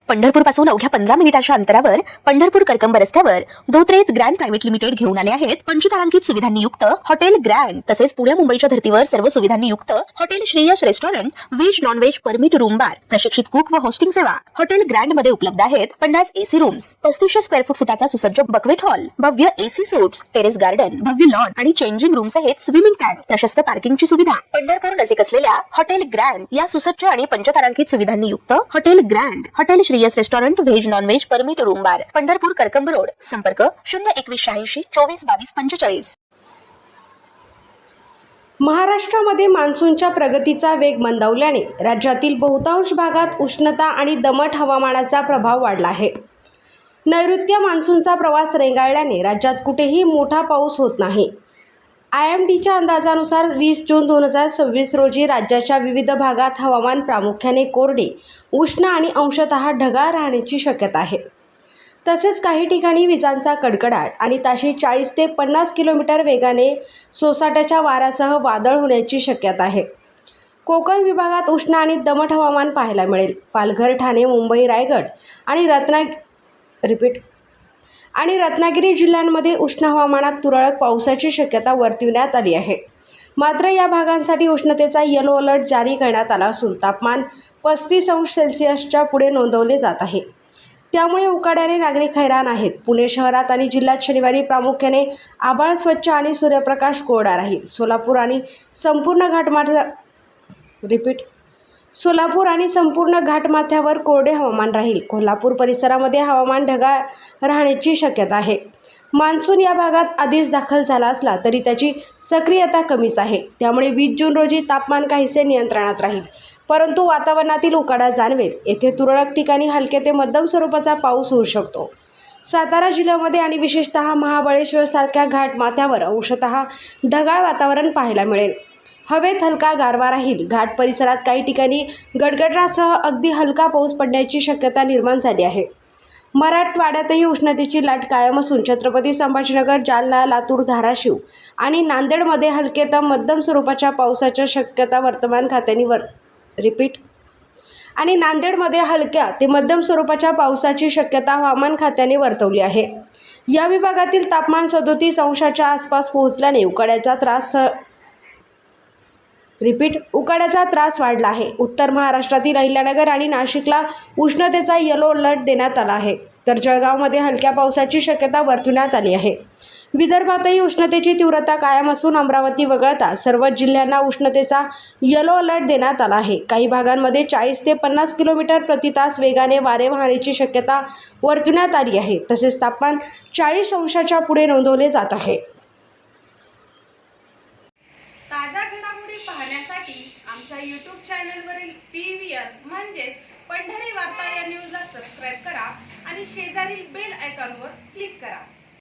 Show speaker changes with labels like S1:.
S1: पंढरपूर पासून अवघ्या 15 मिनिटांच्या अंतरावर पंढरपूर करकंब रस्त्यावर धोत्रेज ग्रँड प्रायव्हेट लिमिटेड घेऊन आले आहेत पंचतारांकित सुविधांनी युक्त हॉटेल ग्रँड। तसेच पुणे मुंबईच्या धर्तीवर सर्व सुविधांनी युक्त hotel Shreyas restaurant, veg non veg permit room बार, प्रशिक्षित कुक व होस्टिंग सेवा। हॉटेल ग्रँड मध्ये उपलब्ध आहेत 50 एसी रूम्स, 3500 स्क्वेअर फुटाचा सुसज्ज बक्वेट हॉल, भव्य एसी सूट्स, टेरेस गार्डन, भव्य लॉन आणि चेंजिंग रूम सहित स्विमिंग टँक, प्रशस्त पार्किंगची सुविधा। पंढरपूर नजीक असलेल्या हॉटेल ग्रँड या सुसज्ज आणि पंचतारांकित सुविधांनी युक्त hotel grand, hotel Shreyas restaurant, veg non veg permit room बार, पंढरपूर करकंब रोड। संपर्क 02186 24 22 45।
S2: महाराष्ट्रामध्ये मान्सूनच्या प्रगतीचा वेग मंदावल्याने राज्यातील बहुतांश भागात उष्णता आणि दमट हवामानाचा प्रभाव वाढला आहे। नैऋत्य मान्सूनचा प्रवास रेंगाळल्याने राज्यात कुठेही मोठा पाऊस होत नाही। IMDच्या अंदाजानुसार 20 जून 2026 रोजी राज्याच्या विविध भागात हवामान प्रामुख्याने कोरडे, उष्ण आणि अंशतः ढगाळ राहण्याची शक्यता आहे। तसेच काही ठिकाणी विजांचा कडकडाट आणि ताशी 40 ते 50 किलोमीटर वेगाने सोसाट्याच्या वाऱ्यासह वादळ होण्याची शक्यता आहे। कोकण विभागात उष्ण आणि दमट हवामान पाहायला मिळेल। पालघर, ठाणे, मुंबई, रायगड आणि रत्नागिरी जिल्ह्यांमध्ये उष्ण हवामानात तुरळक पावसाची शक्यता वर्तविण्यात आली आहे। मात्र या भागांसाठी उष्णतेचा येलो अलर्ट जारी करण्यात आला असून तापमान 35 अंश सेल्सिअसच्या पुढे नोंदवले जात आहे। त्यामुळे उकाड्याने नागरिक हैराण आहेत। पुणे शहरात आणि जिल्ह्यात शनिवारी प्रामुख्याने आभाळ स्वच्छ आणि सूर्यप्रकाश कोरडा राहील। सोलापूर आणि संपूर्ण घाटमाथ्यावर कोरडे हवामान राहील। कोल्हापूर परिसरामध्ये हवामान ढगाळ राहण्याची शक्यता आहे। मान्सून या भागात आधीच दाखल झाला असला तरी त्याची सक्रियता कमीच आहे। त्यामुळे 20 जून रोजी तापमान काहीसे नियंत्रणात राहील, परंतु वातावरणातील उकाडा जाणवेल। येथे तुरळक ठिकाणी हलके ते मध्यम स्वरूपाचा पाऊस होऊ शकतो। सातारा जिल्ह्यामध्ये आणि विशेषतः महाबळेश्वर सारख्या घाटमाथ्यावर अंशतः ढगाळ वातावरण पाहायला मिळेल। हवेत हलका गारवा राहील। घाट परिसरात काही ठिकाणी गडगडाटासह अगदी हलका पाऊस पडण्याची शक्यता निर्माण झाली आहे। मराठवाड्यातही उष्णतेची लाट कायम असून छत्रपती संभाजीनगर, जालना, लातूर, धाराशिव आणि नांदेडमध्ये हलके ते मध्यम स्वरूपाच्या पावसाच्या शक्यता नांदेडमध्ये हलक्या ते मध्यम स्वरूपाच्या पावसाची शक्यता हवामान खात्याने वर्तवली आहे। या विभागातील तापमान 37 अंशाच्या आसपास पोहोचल्याने उकाड्याचा त्रास वाढला आहे। उत्तर महाराष्ट्रातील अहिल्यानगर आणि नाशिकला उष्णतेचा येलो अलर्ट देण्यात आला आहे, तर जळगावमध्ये हलक्या पावसाची शक्यता वर्तवण्यात आली आहे। विदर्भातही उष्णतेची तीव्रता कायम असून अमरावती वगळता सर्वच जिल्ह्यांना उष्णतेचा येलो अलर्ट देण्यात आला आहे। काही भागांमध्ये 40 ते 50 किलोमीटर प्रति तास वेगाने वारे वाहण्याची शक्यता वर्तवण्यात आली आहे। तसेच तापमान 40 अंशाच्या पुढे नोंदवले जात आहे।
S3: ताज्या घडामोडी पाहण्यासाठी आमच्या YouTube चॅनलवरील PVR म्हणजेच पंढरी वार्ता या न्यूजला सबस्क्राईब करा आणि शेजारील बेल आयकॉनवर क्लिक करा।